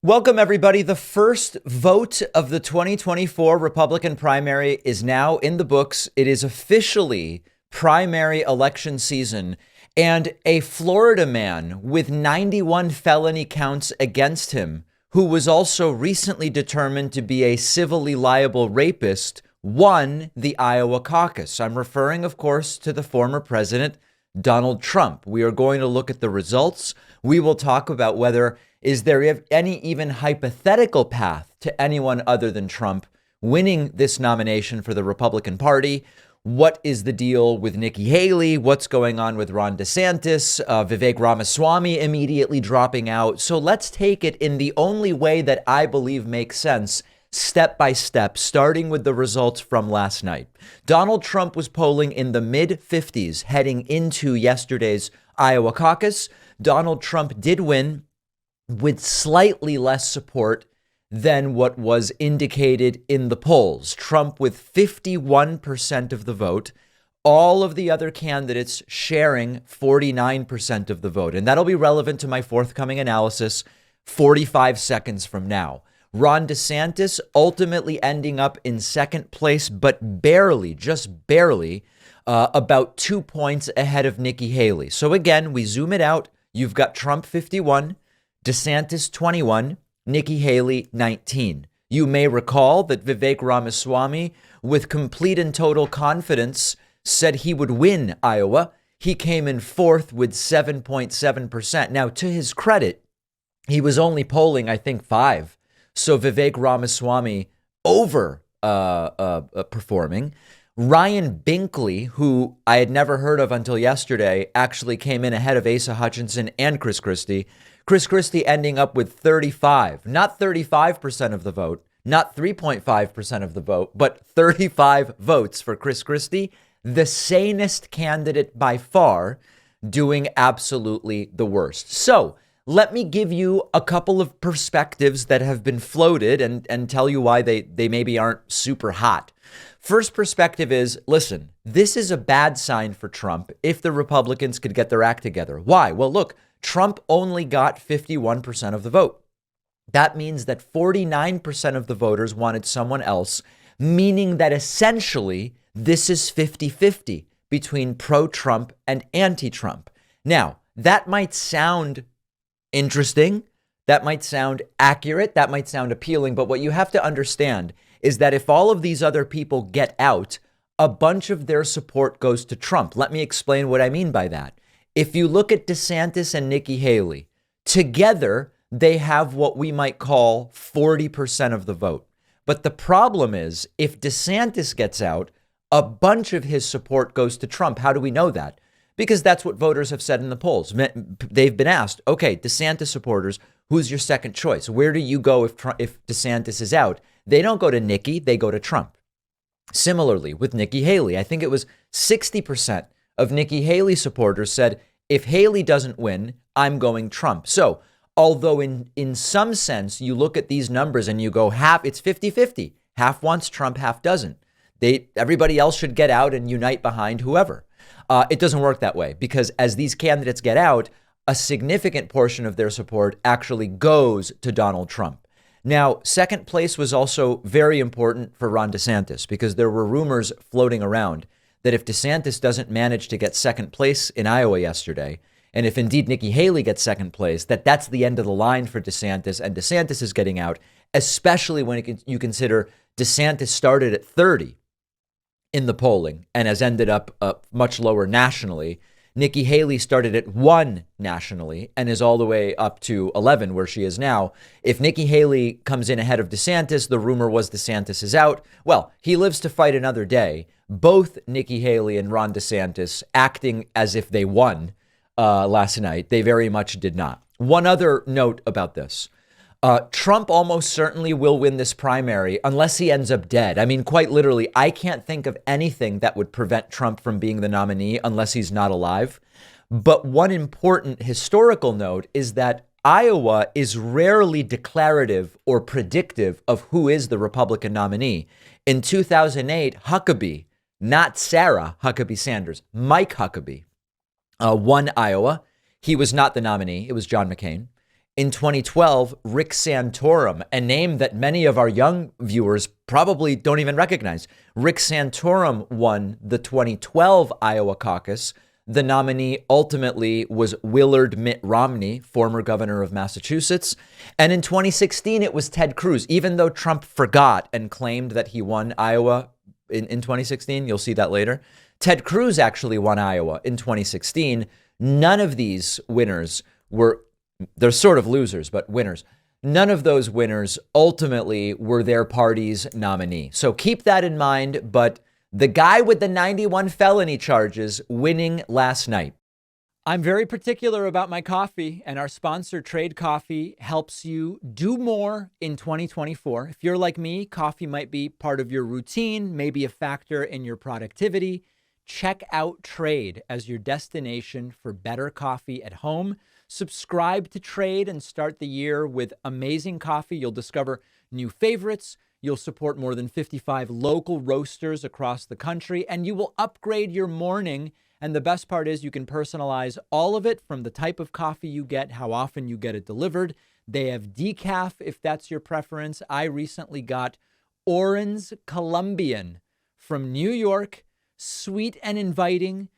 Welcome, everybody. The first vote of the 2024 Republican primary is now in the books. It is officially primary election season, and a Florida man with 91 felony counts against him, who was also recently determined to be a civilly liable rapist, won the Iowa caucus. I'm referring, of course, to the former president, Donald Trump. We are going to look at the results. We will talk about whether is there any even hypothetical path to anyone other than Trump winning this nomination for the Republican Party. What is the deal with Nikki Haley? What's going on with Ron DeSantis? Vivek Ramaswamy immediately dropping out. So let's take it in the only way that I believe makes sense, step by step, starting with the results from last night. Donald Trump was polling in the mid-50s heading into yesterday's Iowa caucus. Donald Trump did win with slightly less support than what was indicated in the polls. Trump with 51% of the vote, all of the other candidates sharing 49% of the vote. And that'll be relevant to my forthcoming analysis 45 seconds from now. Ron DeSantis ultimately ending up in second place, but barely, just barely, about 2 points ahead of Nikki Haley. So again, we zoom it out. You've got Trump 51, DeSantis 21, Nikki Haley 19. You may recall that Vivek Ramaswamy, with complete and total confidence, said he would win Iowa. He came in fourth with 7.7%. Now, to his credit, he was only polling, I think, 5. So Vivek Ramaswamy over performing. Ryan Binkley, who I had never heard of until yesterday, actually came in ahead of Asa Hutchinson and Chris Christie. Chris Christie ending up with 35, not 35% of the vote, not 3.5% of the vote, but 35 votes for Chris Christie, the sanest candidate by far, doing absolutely the worst. So let me give you a couple of perspectives that have been floated and tell you why they maybe aren't super hot. First perspective is, listen, this is a bad sign for Trump if the Republicans could get their act together. Why? Well, look, Trump only got 51% of the vote. That means that 49% of the voters wanted someone else, meaning that essentially this is 50-50 between pro-Trump and anti-Trump. Now, that might sound interesting. That might sound accurate. That might sound appealing. But what you have to understand is that if all of these other people get out, a bunch of their support goes to Trump. Let me explain what I mean by that. If you look at DeSantis and Nikki Haley, together, they have what we might call 40% of the vote. But the problem is, if DeSantis gets out, a bunch of his support goes to Trump. How do we know that? Because that's what voters have said in the polls. They've been asked, okay, DeSantis supporters, who's your second choice? Where do you go if DeSantis is out? They don't go to Nikki, they go to Trump. Similarly, with Nikki Haley, I think it was 60% of Nikki Haley supporters said, if Haley doesn't win, I'm going Trump. So although in some sense, you look at these numbers and you go it's 50-50. Half wants Trump, half doesn't. Everybody else should get out and unite behind whoever. It doesn't work that way because as these candidates get out, a significant portion of their support actually goes to Donald Trump. Now, second place was also very important for Ron DeSantis because there were rumors floating around that if DeSantis doesn't manage to get second place in Iowa yesterday, and if indeed Nikki Haley gets second place, that's the end of the line for DeSantis, and DeSantis is getting out, especially when you consider DeSantis started at 30 in the polling and has ended up much lower nationally. Nikki Haley started at 1 nationally and is all the way up to 11 where she is now. If Nikki Haley comes in ahead of DeSantis, the rumor was DeSantis is out. Well, he lives to fight another day. Both Nikki Haley and Ron DeSantis acting as if they won last night. They very much did not. One other note about this. Trump almost certainly will win this primary unless he ends up dead. I mean, quite literally, I can't think of anything that would prevent Trump from being the nominee unless he's not alive. But one important historical note is that Iowa is rarely declarative or predictive of who is the Republican nominee. In 2008, Huckabee, not Sarah Huckabee Sanders, Mike Huckabee, won Iowa. He was not the nominee. It was John McCain. In 2012, Rick Santorum, a name that many of our young viewers probably don't even recognize. Rick Santorum won the 2012 Iowa caucus. The nominee ultimately was Willard Mitt Romney, former governor of Massachusetts. And in 2016, it was Ted Cruz, even though Trump forgot and claimed that he won Iowa in 2016. You'll see that later. Ted Cruz actually won Iowa in 2016. None of these winners they're sort of losers, but winners. None of those winners ultimately were their party's nominee. So keep that in mind. But the guy with the 91 felony charges winning last night. I'm very particular about my coffee, and our sponsor, Trade Coffee, helps you do more in 2024. If you're like me, coffee might be part of your routine, maybe a factor in your productivity. Check out Trade as your destination for better coffee at home. Subscribe to Trade and start the year with amazing coffee. You'll discover new favorites. You'll support more than 55 local roasters across the country, and you will upgrade your morning. And the best part is you can personalize all of it, from the type of coffee you get, how often you get it delivered. They have decaf if that's your preference. I recently got Orange Colombian from New York, sweet and inviting.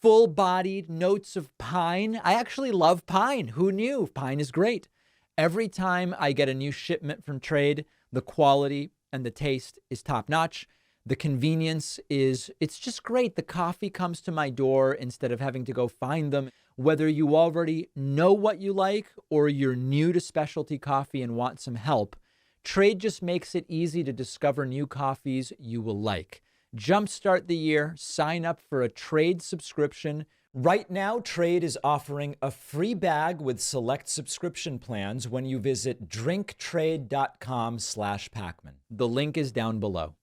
Full-bodied notes of pine. I actually love pine. Who knew? Pine is great. Every time I get a new shipment from Trade, the quality and the taste is top-notch. The convenience it's just great. The coffee comes to my door instead of having to go find them. Whether you already know what you like or you're new to specialty coffee and want some help, Trade just makes it easy to discover new coffees you will like. Jumpstart the year. Sign up for a Trade subscription. Right now, Trade is offering a free bag with select subscription plans when you visit drinktrade.com/Pacman. The link is down below.